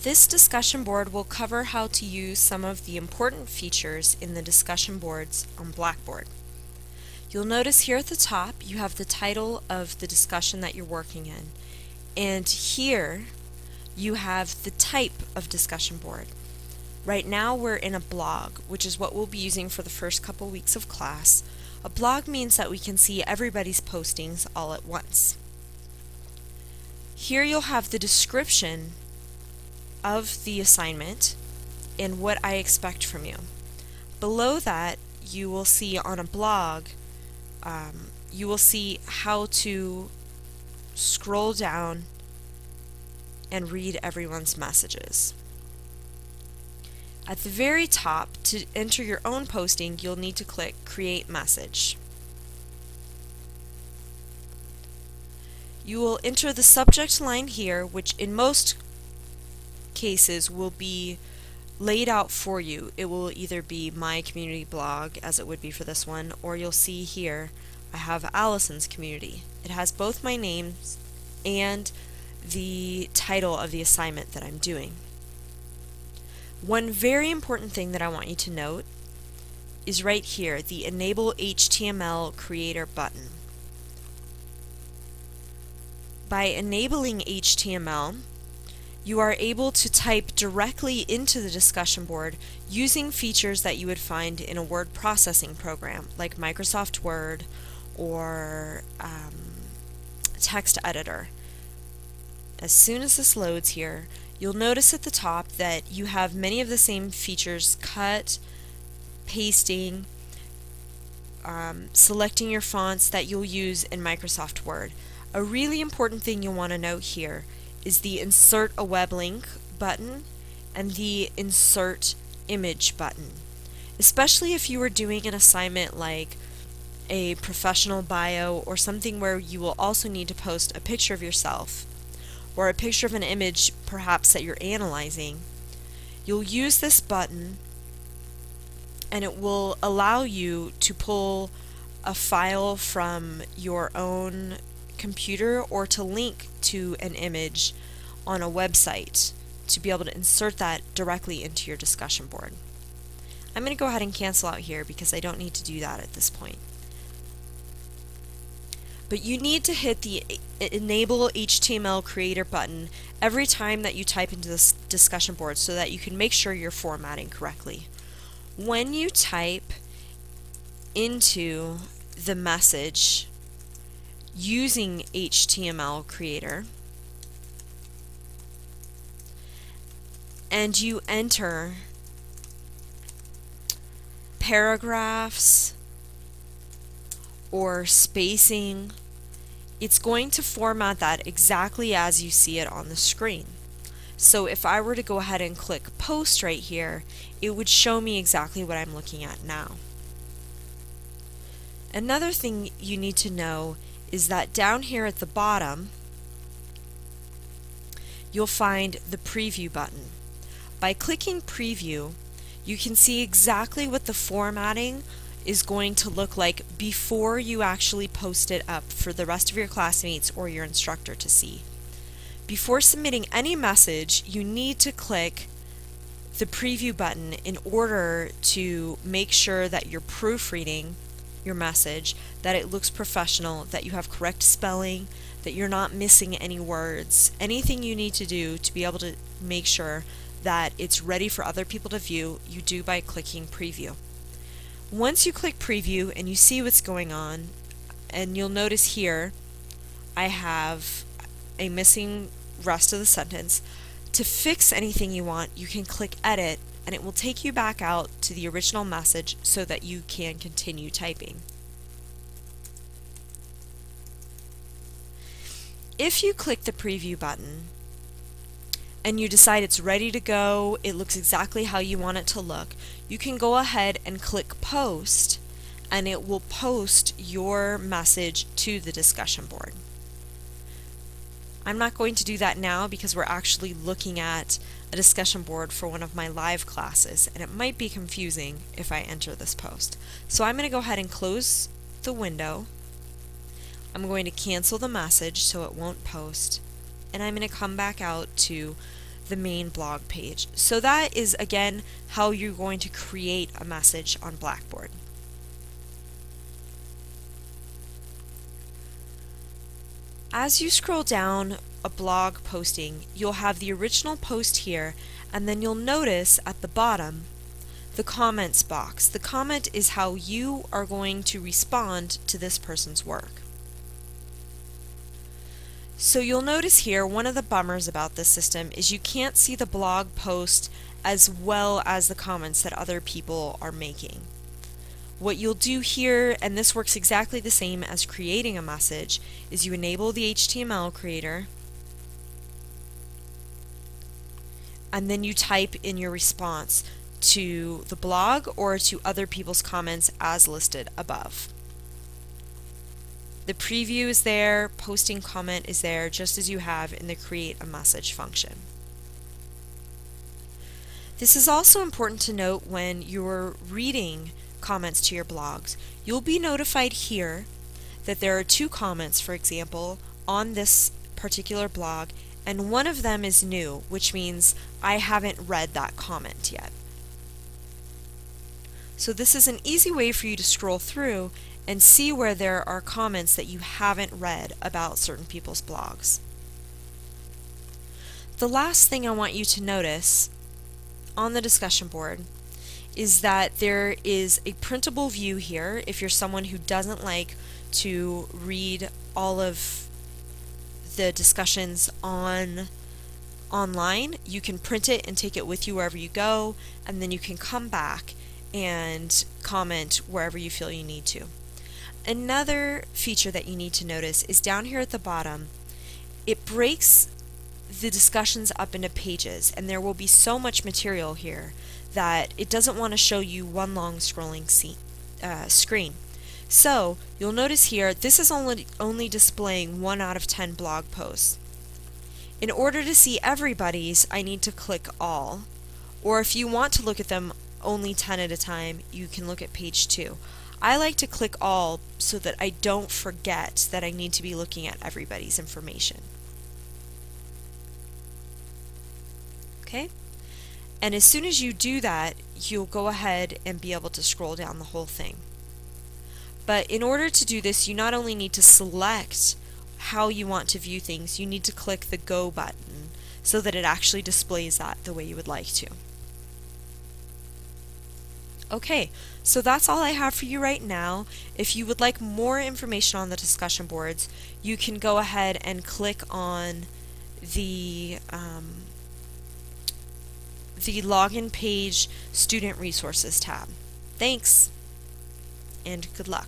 This discussion board will cover how to use some of the important features in the discussion boards on Blackboard. You'll notice here at the top you have the title of the discussion that you're working in, and here you have the type of discussion board. Right now we're in a blog, which is what we'll be using for the first couple weeks of class. A blog means that we can see everybody's postings all at once. Here you'll have the description of the assignment and what I expect from you. Below that, you will see on a blog, you will see how to scroll down and read everyone's messages. At the very top, to enter your own posting, you'll need to click Create Message. You will enter the subject line here, which in most cases will be laid out for you. It will either be my community blog, as it would be for this one, or you'll see here I have Allison's community. It has both my names and the title of the assignment that I'm doing. One very important thing that I want you to note is right here, the Enable HTML Creator button. By enabling HTML, you are able to type directly into the discussion board using features that you would find in a word processing program like Microsoft Word or text editor. As soon as this loads here, you'll notice at the top that you have many of the same features: cut, pasting, selecting your fonts that you'll use in Microsoft Word. A really important thing you'll want to note here is the Insert a Web Link button and the Insert Image button. Especially if you were doing an assignment like a professional bio or something where you will also need to post a picture of yourself or a picture of an image perhaps that you're analyzing, you'll use this button and it will allow you to pull a file from your own computer or to link to an image on a website to be able to insert that directly into your discussion board. I'm going to go ahead and cancel out here because I don't need to do that at this point. But you need to hit the Enable HTML Creator button every time that you type into this discussion board so that you can make sure you're formatting correctly. When you type into the message using HTML Creator and you enter paragraphs or spacing, it's going to format that exactly as you see it on the screen. So if I were to go ahead and click Post right here, it would show me exactly what I'm looking at now. Another thing you need to know is that down here at the bottom, you'll find the Preview button. By clicking Preview, you can see exactly what the formatting is going to look like before you actually post it up for the rest of your classmates or your instructor to see. Before submitting any message, you need to click the Preview button in order to make sure that you're proofreading your message, that it looks professional, that you have correct spelling, that you're not missing any words. Anything you need to do to be able to make sure that it's ready for other people to view, you do by clicking Preview. Once you click Preview and you see what's going on, and you'll notice here I have a missing rest of the sentence. To fix anything you want, you can click Edit and it will take you back out to the original message so that you can continue typing. If you click the Preview button and you decide it's ready to go, it looks exactly how you want it to look, you can go ahead and click Post and it will post your message to the discussion board. I'm not going to do that now because we're actually looking at a discussion board for one of my live classes and it might be confusing if I enter this post. So I'm going to go ahead and close the window. I'm going to cancel the message so it won't post, and I'm going to come back out to the main blog page. So that is, again, how you're going to create a message on Blackboard. As you scroll down a blog posting, you'll have the original post here, and then you'll notice at the bottom the comments box. The comment is how you are going to respond to this person's work. So you'll notice here, one of the bummers about this system is you can't see the blog post as well as the comments that other people are making. What you'll do here, and this works exactly the same as creating a message, is you enable the HTML creator, and then you type in your response to the blog or to other people's comments as listed above. The preview is there, posting comment is there, just as you have in the create a message function. This is also important to note when you're reading comments to your blogs. You'll be notified here that there are 2 comments, for example, on this particular blog, and one of them is new, which means I haven't read that comment yet. So this is an easy way for you to scroll through and see where there are comments that you haven't read about certain people's blogs. The last thing I want you to notice on the discussion board is that there is a printable view here. If you're someone who doesn't like to read all of the discussions online, you can print it and take it with you wherever you go, and then you can come back and comment wherever you feel you need to. Another feature that you need to notice is down here at the bottom. It breaks the discussions up into pages, and there will be so much material here that it doesn't want to show you one long scrolling screen. So you'll notice here this is only displaying 1 out of 10 blog posts. In order to see everybody's, I need to click all, or if you want to look at them only 10 at a time, you can look at page 2. I like to click all so that I don't forget that I need to be looking at everybody's information. Okay? And as soon as you do that, you'll go ahead and be able to scroll down the whole thing. But in order to do this, you not only need to select how you want to view things, you need to click the Go button so that it actually displays that the way you would like to. Okay, so that's all I have for you right now. If you would like more information on the discussion boards, you can go ahead and click on the login page Student Resources tab. Thanks, and good luck.